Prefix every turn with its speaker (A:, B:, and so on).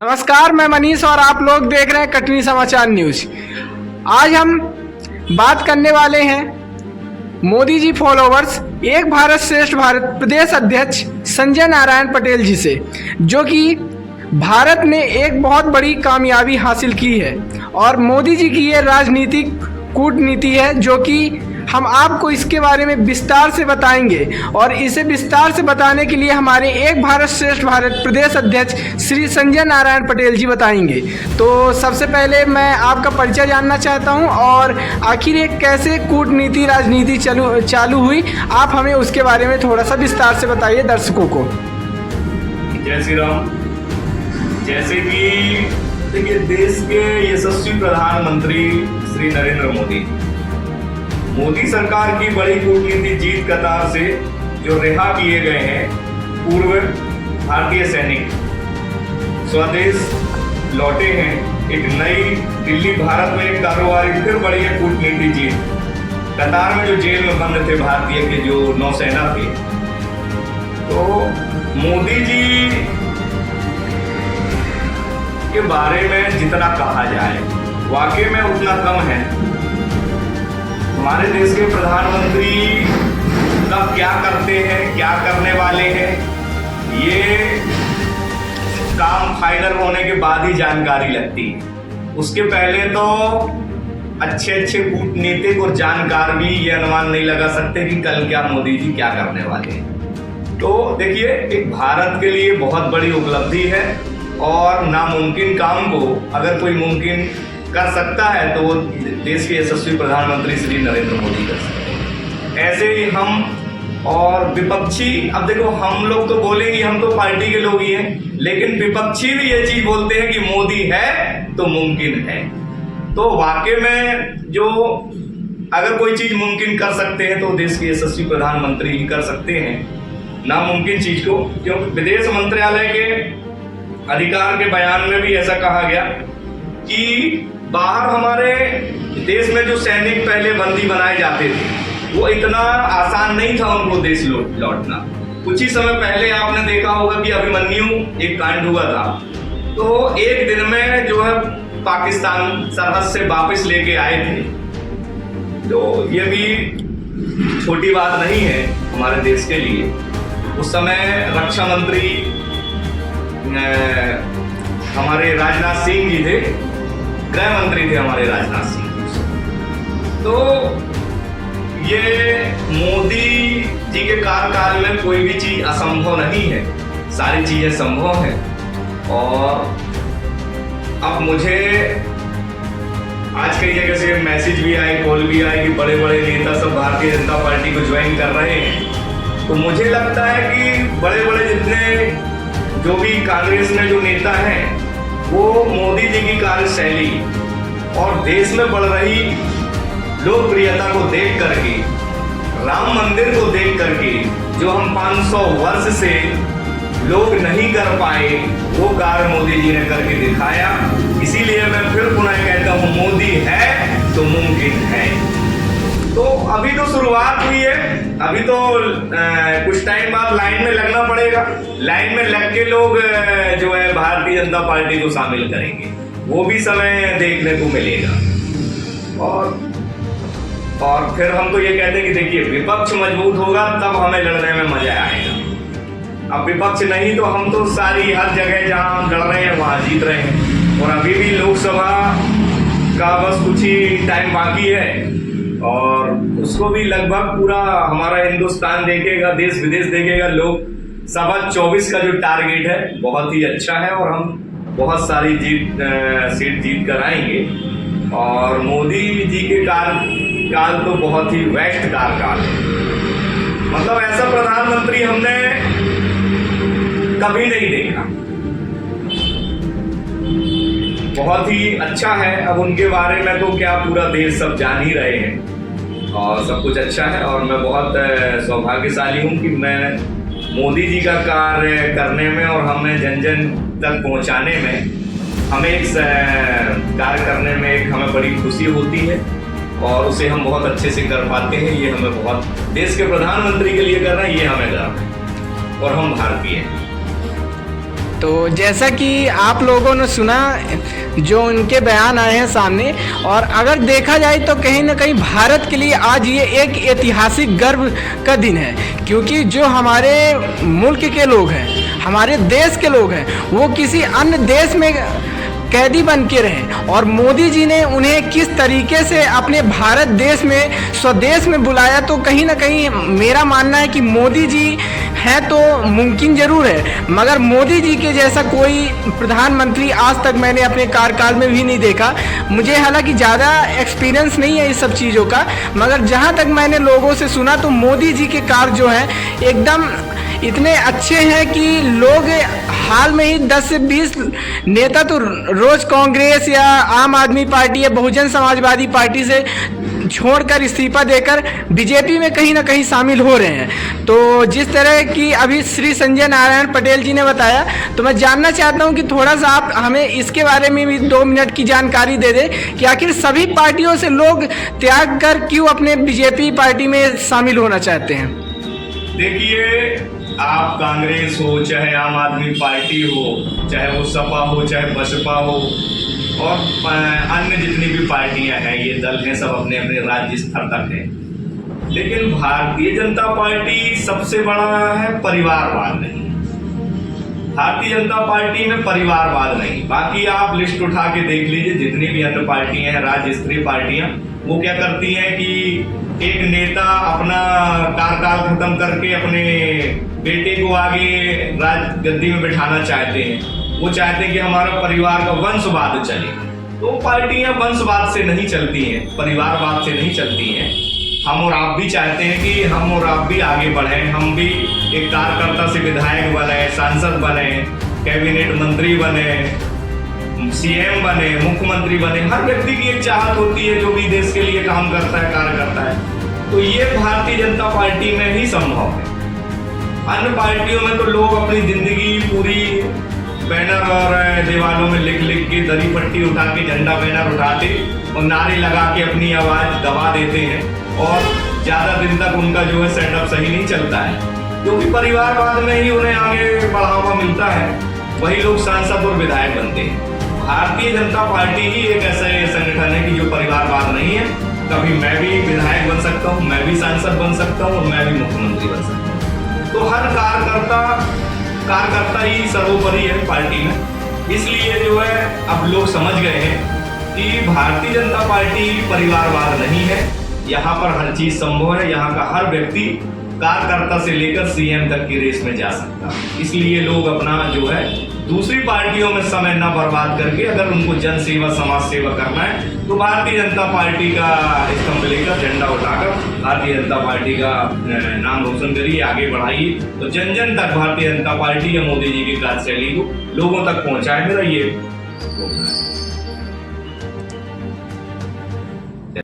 A: नमस्कार, मैं मनीष और आप लोग देख रहे हैं कटनी समाचार न्यूज। आज हम बात करने वाले हैं मोदी जी फॉलोवर्स एक भारत श्रेष्ठ भारत प्रदेश अध्यक्ष संजय नारायण पटेल जी से, जो कि भारत ने एक बहुत बड़ी कामयाबी हासिल की है। और मोदी जी की ये राजनीतिक कूटनीति है, जो कि हम आपको इसके बारे में विस्तार से बताएंगे। और इसे विस्तार से बताने के लिए हमारे एक भारत श्रेष्ठ भारत प्रदेश अध्यक्ष श्री संजय नारायण पटेल जी बताएंगे। तो सबसे पहले मैं आपका परिचय जानना चाहता हूं, और आखिर ये कैसे कूटनीति राजनीति चालू हुई, आप हमें उसके बारे में थोड़ा सा विस्तार से बताइए दर्शकों को।
B: जय श्री राम। जैसे कि देखिए, देश के यशस्वी प्रधानमंत्री श्री नरेंद्र मोदी सरकार की बड़ी कूटनीति जीत कतार से जो रिहा किए गए हैं पूर्व भारतीय सैनिक स्वदेश लौटे हैं। एक नई दिल्ली भारत में एक कारोबारी फिर बड़ी है कूटनीति जीत। कतार में जो जेल में बंद थे भारतीय के जो नौसेना थे, तो मोदी जी के बारे में जितना कहा जाए वाकई में उतना कम है। हमारे देश के प्रधानमंत्री कब क्या करते हैं, क्या करने वाले हैं, ये काम फाइनल होने के बाद ही जानकारी लगती है। उसके पहले तो अच्छे कूटनीतिक और जानकार भी ये अनुमान नहीं लगा सकते कि कल क्या मोदी जी क्या करने वाले हैं। तो देखिए, एक भारत के लिए बहुत बड़ी उपलब्धि है, और नामुमकिन काम को अगर कोई मुमकिन कर सकता है तो वो देश के यशस्वी प्रधानमंत्री श्री नरेंद्र मोदी कर सकते हैं। ऐसे ही हम और विपक्षी, अब देखो हम लोग तो बोलेंगे हम तो पार्टी के लोग ही हैं, लेकिन विपक्षी भी ये चीज बोलते हैं कि मोदी है तो मुमकिन है। तो वाकई में जो अगर कोई चीज मुमकिन कर सकते हैं तो देश के यशस्वी प्रधानमंत्री ही कर सकते हैं नामुमकिन चीज को। क्योंकि विदेश मंत्रालय के अधिकार के बयान में भी ऐसा कहा गया कि बाहर हमारे देश में जो सैनिक पहले बंदी बनाए जाते थे, वो इतना आसान नहीं था उनको देश लौटना। कुछ ही समय पहले आपने देखा होगा कि अभिमन्यु एक कांड हुआ था, तो एक दिन में जो है पाकिस्तान सरहद से वापस लेके आए थे। तो ये भी छोटी बात नहीं है हमारे देश के लिए। उस समय रक्षा मंत्री हमारे राजनाथ सिंह जी थे, गृह मंत्री थे हमारे राजनाथ सिंह। तो ये मोदी जी के कार्यकाल में कोई भी चीज असंभव नहीं है, सारी चीजें संभव है। और अब मुझे आज कई जगह से मैसेज भी आए, कॉल भी आए कि बड़े बड़े नेता सब भारतीय जनता पार्टी को ज्वाइन कर रहे हैं। तो मुझे लगता है कि बड़े बड़े जितने जो भी कांग्रेस में जो नेता हैं, वो मोदी जी की कार्यशैली और देश में बढ़ रही लोकप्रियता को देख करके, राम मंदिर को देख करके, जो हम 500 वर्ष से लोग नहीं कर पाए वो कार्य मोदी जी ने करके दिखाया। इसीलिए मैं फिर पुनः कहता हूँ, मोदी है तो मुमकिन है। तो अभी तो शुरुआत हुई है, अभी तो कुछ टाइम बाद लाइन में लगना पड़ेगा। लाइन में लग के लोग जो है भारतीय जनता पार्टी को शामिल करेंगे, वो भी समय देखने को मिलेगा। और फिर हम तो ये कहते हैं कि देखिए, विपक्ष मजबूत होगा तब हमें लड़ने में मजा आएगा। अब विपक्ष नहीं तो हम तो सारी हर जगह जहां हम लड़ रहे हैं वहां जीत रहे हैं। और अभी भी लोकसभा का बस कुछ ही टाइम बाकी है, और उसको भी लगभग पूरा हमारा हिंदुस्तान देखेगा, देश विदेश देखेगा। लोकसभा 24 का जो टारगेट है बहुत ही अच्छा है, और हम बहुत सारी सीट जीत कर आएंगे। और मोदी जी के कार्यकाल तो बहुत ही बेस्ट कार्यकाल है। मतलब ऐसा प्रधानमंत्री हमने कभी नहीं देखा, बहुत ही अच्छा है। अब उनके बारे में तो क्या पूरा देश सब जान ही रहे हैं, और सब कुछ अच्छा है। और मैं बहुत सौभाग्यशाली हूँ कि मैं मोदी जी का कार्य करने में और हमें जन जन तक पहुँचाने में, हमें एक कार्य करने में एक हमें बड़ी खुशी होती है, और उसे हम बहुत अच्छे से कर पाते हैं। ये हमें बहुत, देश के प्रधानमंत्री के लिए कर रहे हैं, ये हमें गर्व है, और हम भारतीय हैं।
A: तो जैसा कि आप लोगों ने सुना जो उनके बयान आए हैं सामने, और अगर देखा जाए तो कहीं ना कहीं भारत के लिए आज ये एक ऐतिहासिक गर्व का दिन है, क्योंकि जो हमारे मुल्क के लोग हैं, हमारे देश के लोग हैं, वो किसी अन्य देश में कैदी बन के रहे, और मोदी जी ने उन्हें किस तरीके से अपने भारत देश में, स्वदेश में बुलाया। तो कहीं ना कहीं मेरा मानना है कि मोदी जी हैं तो मुमकिन ज़रूर है, मगर मोदी जी के जैसा कोई प्रधानमंत्री आज तक मैंने अपने कार्यकाल में भी नहीं देखा। मुझे हालांकि ज़्यादा एक्सपीरियंस नहीं है इस सब चीज़ों का, मगर जहाँ तक मैंने लोगों से सुना तो मोदी जी के कार्य जो हैं एकदम इतने अच्छे हैं कि लोग हाल में ही 10 से 20 नेता तो रोज कांग्रेस या आम आदमी पार्टी या बहुजन समाजवादी पार्टी से छोड़कर इस्तीफा देकर बीजेपी में कहीं ना कहीं शामिल हो रहे हैं। तो जिस तरह की अभी श्री संजय नारायण पटेल जी ने बताया, तो मैं जानना चाहता हूं कि थोड़ा सा आप हमें इसके बारे में भी 2 मिनट की जानकारी दे दें कि आखिर सभी पार्टियों से लोग त्याग कर क्यों अपने बीजेपी पार्टी में शामिल होना चाहते हैं।
B: देखिए, आप कांग्रेस हो, चाहे आम आदमी पार्टी हो, चाहे वो सपा हो, चाहे बसपा हो, और अन्य जितनी भी पार्टियां हैं, ये दल हैं, सब अपने अपने राज्य स्तर तक हैं। लेकिन भारतीय जनता पार्टी सबसे बड़ा है परिवारवाद नहीं। भारतीय जनता पार्टी में परिवारवाद नहीं। बाकी आप लिस्ट उठा के देख लीजिए, जितनी भी अन्य पार्टियां हैं, राज्य स्तरीय पार्टियां, वो क्या करती हैं कि एक नेता अपना कार्यकाल खत्म करके अपने बेटे को आगे राज गद्दी में बिठाना चाहते हैं। वो चाहते हैं कि हमारा परिवार का वंशवाद चले। तो पार्टियां वंशवाद से नहीं चलती हैं, परिवारवाद से नहीं चलती हैं। हम और आप भी चाहते हैं कि हम और आप भी आगे बढ़ें, हम भी एक कार्यकर्ता से विधायक बने, सांसद बने, कैबिनेट मंत्री बने, सीएम बने, मुख्यमंत्री बने। हर व्यक्ति की एक चाहत होती है जो भी देश के लिए काम करता है, कार्य करता है। तो ये भारतीय जनता पार्टी में ही संभव है। अन्य पार्टियों में तो लोग अपनी जिंदगी पूरी बैनर और दीवारों में लिख लिख के, दरी पट्टी उठा के, झंडा बैनर उठाते और नारे लगा के अपनी आवाज दबा देते हैं, और ज्यादा दिन तक उनका जो है सेटअप सही नहीं चलता है, क्योंकि परिवारवाद में ही उन्हें आगे बढ़ावा मिलता है। वही लोग सांसद और विधायक बनते हैं। भारतीय जनता पार्टी ही एक ऐसा संगठन है कि जो परिवारवाद नहीं है। कभी मैं भी विधायक बन सकता हूँ, मैं भी सांसद बन सकता हूँ, और मैं भी मुख्यमंत्री बन सकता हूँ। तो हर कार्यकर्ता ही सर्वोपरि है पार्टी में। इसलिए जो है अब लोग समझ गए हैं कि भारतीय जनता पार्टी परिवारवाद नहीं है। यहाँ पर हर चीज संभव है। यहाँ का हर व्यक्ति कार्यकर्ता से लेकर सीएम तक की रेस में जा सकता है। इसलिए लोग अपना जो है दूसरी पार्टियों में समय न बर्बाद करके, अगर उनको जन सेवा, समाज सेवा करना है, तो भारतीय जनता पार्टी का स्तंभ लेकर, झंडा उठाकर भारतीय जनता पार्टी का नाम रोशन करिए, आगे बढ़ाइए। तो जन जन तक भारतीय जनता पार्टी या मोदी जी की कार्यशैली को लोगों तक पहुंचाए, मेरा ये